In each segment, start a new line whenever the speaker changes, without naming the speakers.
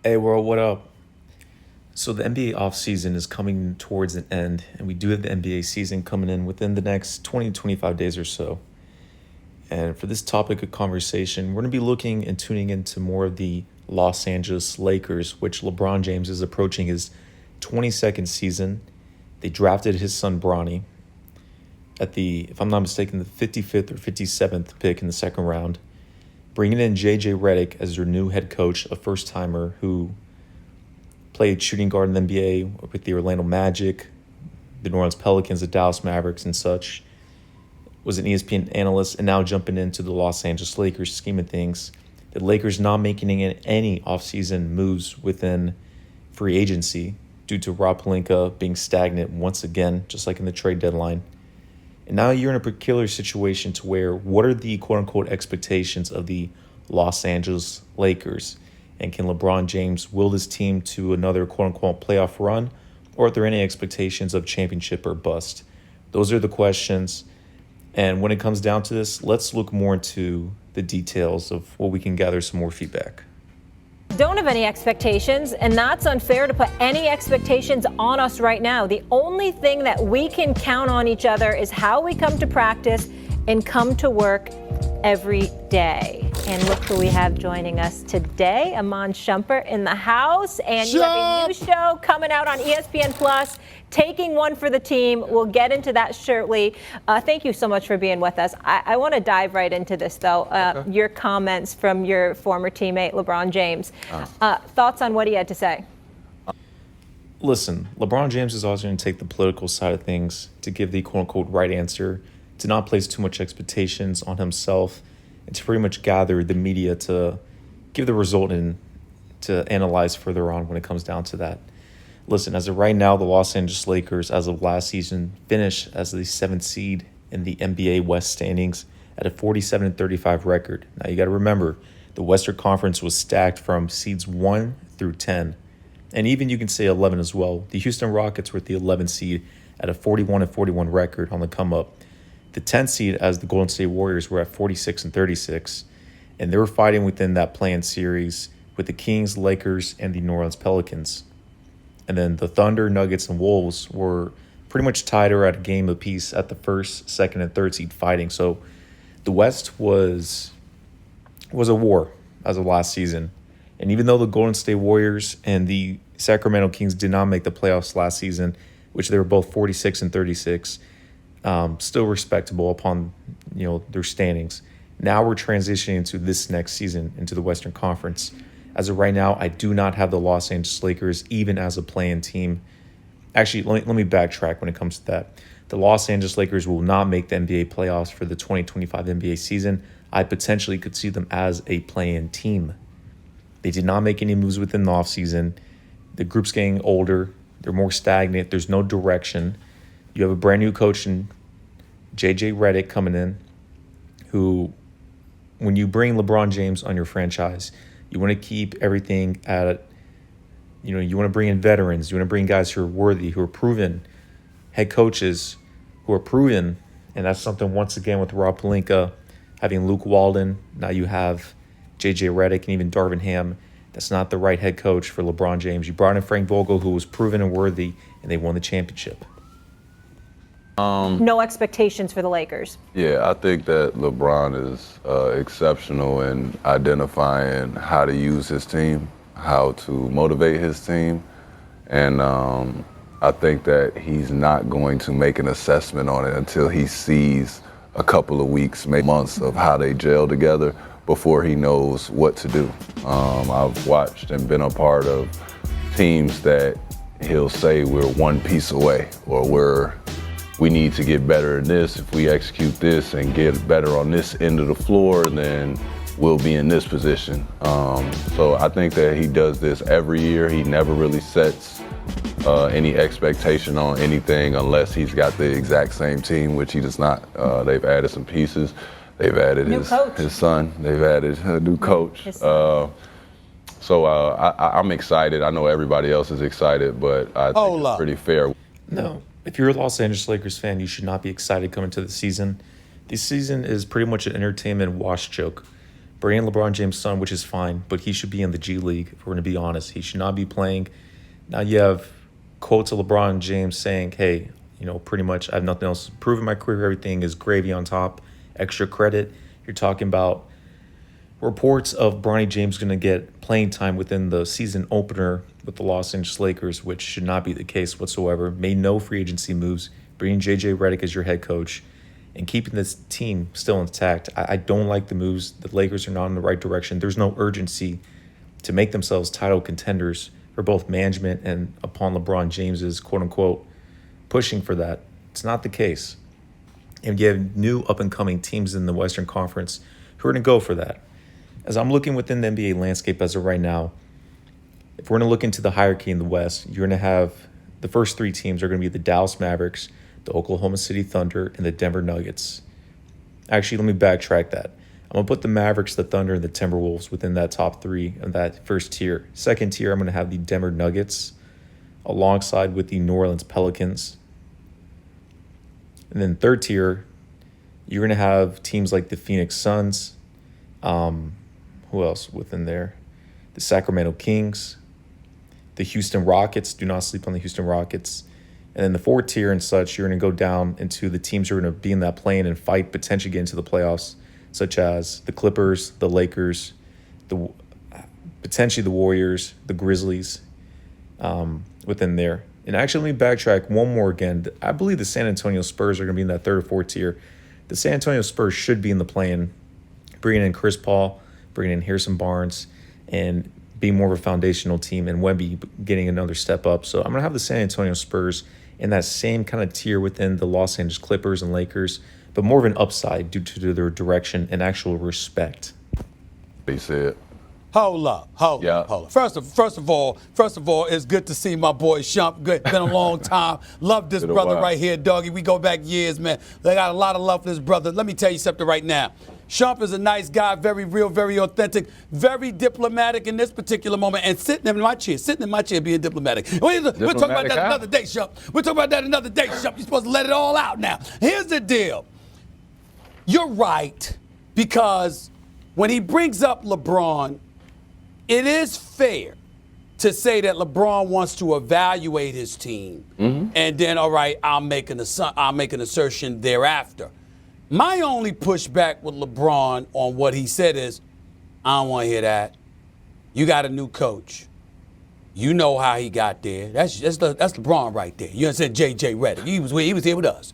Hey world, what up? So the NBA offseason is coming towards an end, and we do have the NBA season coming in within the next 20 to 25 days or so. And for this topic of conversation, we're going to be looking and tuning into more of the Los Angeles Lakers, which LeBron James is approaching his 22nd season. They drafted his son Bronny at the, if I'm not mistaken, the 55th or 57th pick in the second round, bringing in J.J. Redick as their new head coach, a first-timer who played shooting guard in the NBA with the Orlando Magic, the New Orleans Pelicans, the Dallas Mavericks, and such. Was an ESPN analyst, and now jumping into the Los Angeles Lakers scheme of things. The Lakers not making any offseason moves within free agency due to Rob Pelinka being stagnant once again, just like in the trade deadline. And now you're in a peculiar situation to where what are the quote-unquote expectations of the Los Angeles Lakers? And can LeBron James will this team to another quote-unquote playoff run? Or are there any expectations of championship or bust? Those are the questions. And when it comes down to this, let's look more into the details of what we can gather some more feedback.
Don't have any expectations, and that's unfair to put any expectations on us right now. The only thing that we can count on each other is how we come to practice and come to work every day. And look who we have joining us today, Amon Shumpert in the house. And you have a new show coming out on ESPN Plus, Taking One for the Team. We'll get into that shortly. Thank you so much for being with us. I want to dive right into this, though. Okay. Your comments from your former teammate, LeBron James. Thoughts on what he had to say?
Listen, LeBron James is always going to take the political side of things to give the quote-unquote right answer, to not place too much expectations on himself, and to pretty much gather the media to give the result and to analyze further on when it comes down to that. Listen, as of right now, the Los Angeles Lakers, as of last season, finished as the 7th seed in the NBA West standings at a 47-35 record. Now, you got to remember, the Western Conference was stacked from seeds 1 through 10, and even you can say 11 as well. The Houston Rockets were at the 11th seed at a 41-41 record on the come-up. The 10th seed as the Golden State Warriors were at 46-36, and they were fighting within that play-in series with the Kings, Lakers, and the New Orleans Pelicans. And then the Thunder, Nuggets, and Wolves were pretty much tied or at a game apiece at the first, second, and third seed fighting. So the West was a war as of last season. And even though the Golden State Warriors and the Sacramento Kings did not make the playoffs last season, which they were both 46-36, still respectable upon their standings. Now we're transitioning into this next season into the Western Conference. As of right now, I do not have the Los Angeles Lakers even as a play-in team. Actually, let me backtrack when it comes to that. The Los Angeles Lakers will not make the NBA playoffs for the 2025 NBA season. I potentially could see them as a play-in team. They did not make any moves within the offseason. The group's getting older. They're more stagnant. There's no direction. You have a brand new coach in J.J. Redick coming in, who, when you bring LeBron James on your franchise, you want to keep everything at, you want to bring in veterans. You want to bring guys who are worthy, who are proven, head coaches who are proven. And that's something, once again, with Rob Pelinka, having Luke Walton. Now you have J.J. Redick and even Darvin Ham. That's not the right head coach for LeBron James. You brought in Frank Vogel, who was proven and worthy, and they won the championship.
No expectations for the Lakers.
Yeah, I think that LeBron is exceptional in identifying how to use his team, how to motivate his team. And I think that he's not going to make an assessment on it until he sees a couple of weeks, maybe months of how they gel together before he knows what to do. I've watched and been a part of teams that he'll say we're one piece away, or we need to get better in this. If we execute this and get better on this end of the floor, then we'll be in this position. So I think that he does this every year. He never really sets any expectation on anything unless he's got the exact same team, which he does not. They've added some pieces. They've added his son. They've added a new coach. So I'm excited. I know everybody else is excited, but I think it's pretty fair.
No. If you're a Los Angeles Lakers fan, you should not be excited coming to the season. This season is pretty much an entertainment wash joke. bring in LeBron James' son, which is fine, but he should be in the G League, if we're going to be honest. He should not be playing. Now you have quotes of LeBron James saying, hey, pretty much I have nothing else to prove in my career. Everything is gravy on top, extra credit. You're talking about reports of Bronny James going to get playing time within the season opener with the Los Angeles Lakers, which should not be the case whatsoever. Made no free agency moves, bringing J.J. Redick as your head coach, and keeping this team still intact. I don't like the moves. The Lakers are not in the right direction. There's no urgency to make themselves title contenders for both management and upon LeBron James's quote-unquote pushing for that. It's not the case. And you have new up-and-coming teams in the Western Conference who are going to go for that. As I'm looking within the NBA landscape as of right now, if we're going to look into the hierarchy in the West, you're going to have the first three teams are going to be the Dallas Mavericks, the Oklahoma City Thunder, and the Denver Nuggets. Actually, let me backtrack that. I'm going to put the Mavericks, the Thunder, and the Timberwolves within that top three of that first tier. Second tier, I'm going to have the Denver Nuggets alongside with the New Orleans Pelicans. And then third tier, you're going to have teams like the Phoenix Suns. Who else within there? The Sacramento Kings, the Houston Rockets. Do not sleep on the Houston Rockets. And then the fourth tier and such, you're going to go down into the teams who are going to be in that play-in and fight, potentially get into the playoffs, such as the Clippers, the Lakers, potentially the Warriors, the Grizzlies within there. And actually, let me backtrack one more again. I believe the San Antonio Spurs are going to be in that third or fourth tier. The San Antonio Spurs should be in the play-in, bringing in Chris Paul, bringing in Harrison Barnes, and being more of a foundational team, and Wemby getting another step up. So I'm going to have the San Antonio Spurs in that same kind of tier within the Los Angeles Clippers and Lakers, but more of an upside due to their direction and actual respect.
He said.
Hold up. First of all, it's good to see my boy Shump. Good, been a long time. Love this brother right here, doggy. We go back years, man. They got a lot of love for this brother. Let me tell you something right now. Shump is a nice guy, very real, very authentic, very diplomatic in this particular moment, and sitting in my chair being diplomatic. We'll talk about that another day, Shump. We'll talk about that another day, Shump. You're supposed to let it all out now. Here's the deal. You're right, because when he brings up LeBron, it is fair to say that LeBron wants to evaluate his team, and then, all right, I'll make an assertion thereafter. My only pushback with LeBron on what he said is, I don't want to hear that. You got a new coach. You know how he got there. That's LeBron right there. You understand? J.J. Redick. He was here with us.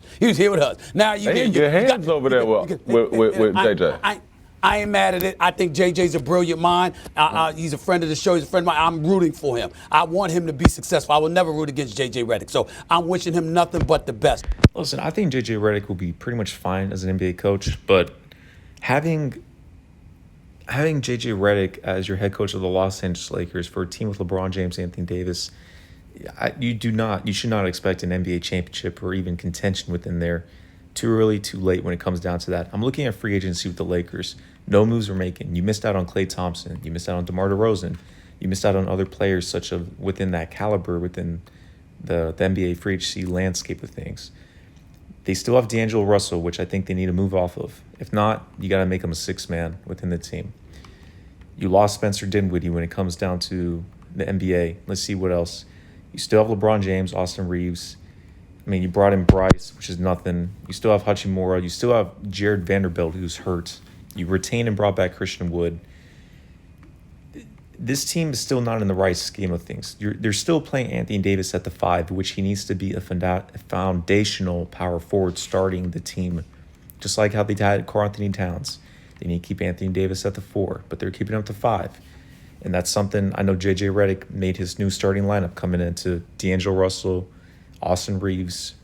Now you
get your hands over there with J.J.
I ain't mad at it. I think JJ's a brilliant mind. He's a friend of the show. He's a friend of mine. I'm rooting for him. I want him to be successful. I will never root against JJ Redick. So I'm wishing him nothing but the best.
Listen, I think JJ Redick will be pretty much fine as an NBA coach, but having JJ Redick as your head coach of the Los Angeles Lakers for a team with LeBron James, Anthony Davis, you should not expect an NBA championship or even contention within there. Too early, too late when it comes down to that. I'm looking at free agency with the Lakers. No moves were making. You missed out on Klay Thompson. You missed out on DeMar DeRozan. You missed out on other players such as within that caliber within the NBA free agency landscape of things. They still have D'Angelo Russell, which I think they need to move off of. If not, you got to make him a sixth man within the team. You lost Spencer Dinwiddie when it comes down to the NBA. Let's see what else. You still have LeBron James, Austin Reeves. I mean, you brought in Bryce, which is nothing. You still have Hachimura. You still have Jared Vanderbilt, who's hurt. You retained and brought back Christian Wood. This team is still not in the right scheme of things. They're still playing Anthony Davis at the 5, which he needs to be a foundational power forward starting the team, just like how they had Karl Anthony Towns. They need to keep Anthony Davis at the 4, but they're keeping him at the 5. And that's something I know J.J. Redick made his new starting lineup coming into D'Angelo Russell, Austin Reeves,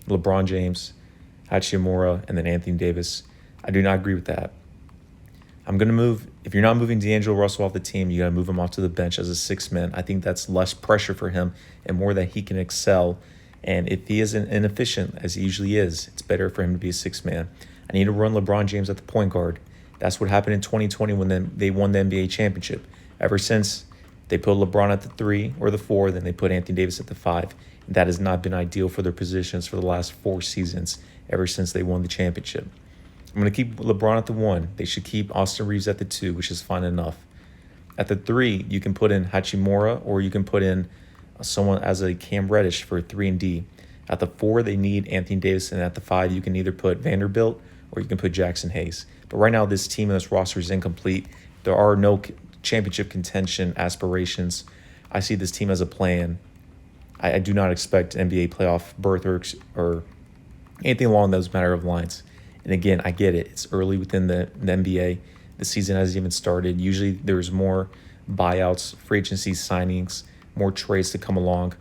LeBron James, Hachimura, and then Anthony Davis. I do not agree with that. I'm going to move. If you're not moving D'Angelo Russell off the team, you got to move him off to the bench as a sixth man. I think that's less pressure for him and more that he can excel. And if he isn't inefficient, as he usually is, it's better for him to be a sixth man. I need to run LeBron James at the point guard. That's what happened in 2020 when they won the NBA championship. Ever since, they put LeBron at the 3 or the 4, then they put Anthony Davis at the 5. That has not been ideal for their positions for the last 4 seasons, ever since they won the championship. I'm going to keep LeBron at the 1. They should keep Austin Reeves at the 2, which is fine enough. At the 3, you can put in Hachimura, or you can put in someone as a Cam Reddish for 3 and D. At the 4, they need Anthony Davis, and at the 5, you can either put Vanderbilt or you can put Jackson Hayes. But right now, this team and this roster is incomplete. There are no championship contention aspirations. I see this team as a plan. I do not expect NBA playoff berth or anything along those matter of lines. And again, I get it. It's early within the NBA. The season hasn't even started. Usually there's more buyouts, free agency signings, more trades to come along.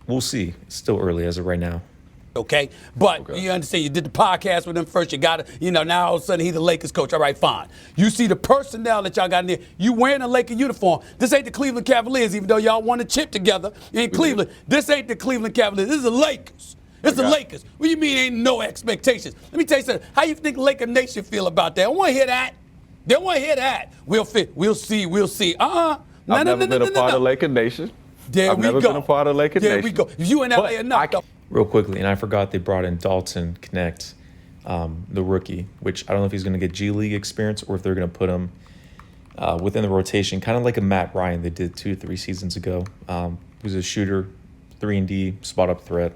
We'll see. It's still early as of right now.
Okay, but you understand, you did the podcast with him first, you got it, now all of a sudden he's the Lakers coach. All right, fine. You see the personnel that y'all got in there, you wearing a Laker uniform. This ain't the Cleveland Cavaliers, even though y'all won a chip together in Cleveland. This ain't the Cleveland Cavaliers, this is the Lakers. It's the Lakers. What do you mean ain't no expectations? Let me tell you something. How you think Laker Nation feel about that? I want to hear that. They want to hear that. We'll see.
I've never been a part of Laker Nation.
There
I've
we
never
go.
been a part of Laker Nation.
There we go. If you in LA enough, though.
Real quickly, and I forgot they brought in Dalton Connect, the rookie, which I don't know if he's going to get G League experience or if they're going to put him within the rotation, kind of like a Matt Ryan they did 2 to 3 seasons ago. Who's a shooter, 3 and D, spot up threat.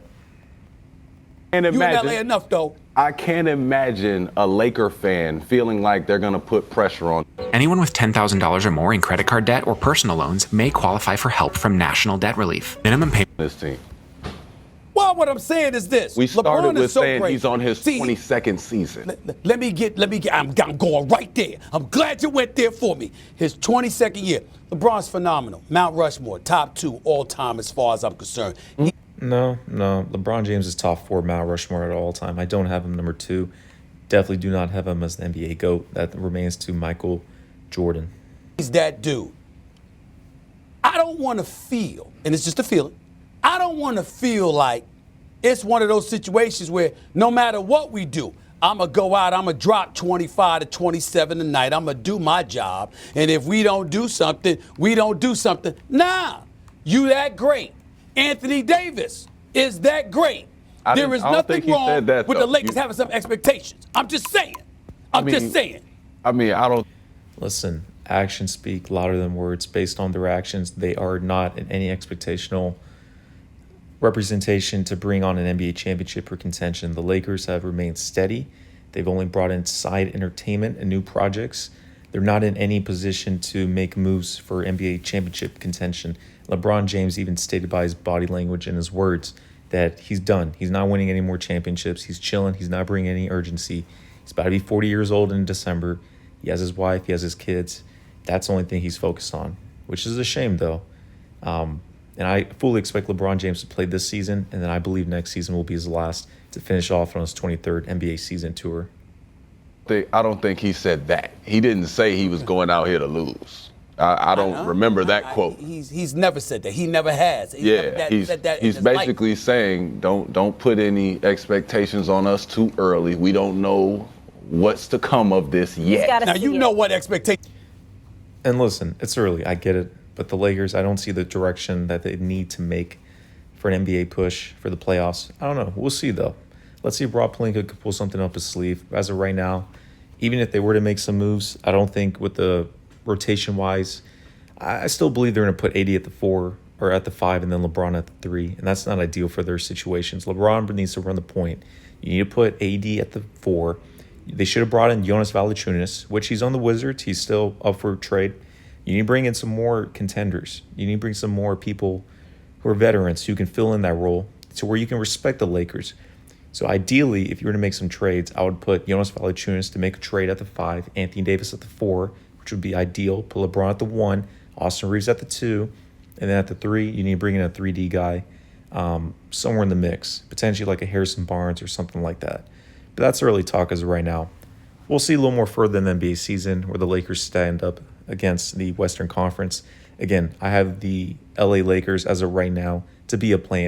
You in LA enough, though.
I can't imagine a Laker fan feeling like they're going to put pressure on.
Anyone with $10,000 or more in credit card debt or personal loans may qualify for help from National Debt Relief. Minimum payment.
This team.
Well, what I'm saying is this.
We started
LeBron
with
is so
saying
great.
he's on his 22nd season.
Let me get, I'm going right there. I'm glad you went there for me. His 22nd year. LeBron's phenomenal. Mount Rushmore, top 2 all time as far as I'm concerned.
No. LeBron James is top 4 Mount Rushmore at all time. I don't have him number 2. Definitely do not have him as the NBA GOAT. That remains to Michael Jordan.
He's that dude. I don't want to feel, and it's just a feeling, I don't want to feel like it's one of those situations where no matter what we do, I'm going to go out, I'm going to drop 25 to 27 tonight. I'm going to do my job. And if we don't do something, we don't do something. Nah, you that great. Anthony Davis is that great. There is nothing wrong with the Lakers having some expectations. I'm just saying. Just saying.
I don't.
Listen, actions speak louder than words. Based on their actions, they are not in any expectational representation to bring on an NBA championship or contention. The Lakers have remained steady. They've only brought in side entertainment and new projects. They're not in any position to make moves for NBA championship contention. LeBron James even stated by his body language and his words that he's done. He's not winning any more championships. He's chilling. He's not bringing any urgency. He's about to be 40 years old in December. He has his wife. He has his kids. That's the only thing he's focused on, which is a shame, though. And I fully expect LeBron James to play this season, and then I believe next season will be his last to finish off on his 23rd NBA season tour.
I don't think he said that. He didn't say he was going out here to lose. I don't remember that quote.
He's never said that. He never has.
He's basically saying don't put any expectations on us too early. We don't know what's to come of this yet.
Now you know what expectations.
And listen, it's early. I get it. But the Lakers, I don't see the direction that they need to make for an NBA push for the playoffs. I don't know. We'll see, though. Let's see if Rob Pelinka could pull something up his sleeve. As of right now, even if they were to make some moves, I don't think with the rotation-wise, I still believe they're going to put AD at the 4 or at the 5 and then LeBron at the 3. And that's not ideal for their situations. LeBron needs to run the point. You need to put AD at the 4. They should have brought in Jonas Valanciunas, which he's on the Wizards. He's still up for trade. You need to bring in some more contenders. You need to bring some more people who are veterans who can fill in that role to where you can respect the Lakers. So ideally, if you were to make some trades, I would put Jonas Valanciunas to make a trade at the 5, Anthony Davis at the 4, which would be ideal. Put LeBron at the 1, Austin Reeves at the 2, and then at the 3, you need to bring in a 3D guy somewhere in the mix, potentially like a Harrison Barnes or something like that. But that's early talk as of right now. We'll see a little more further in the NBA season where the Lakers stand up against the Western Conference. Again, I have the LA Lakers as of right now to be a play-in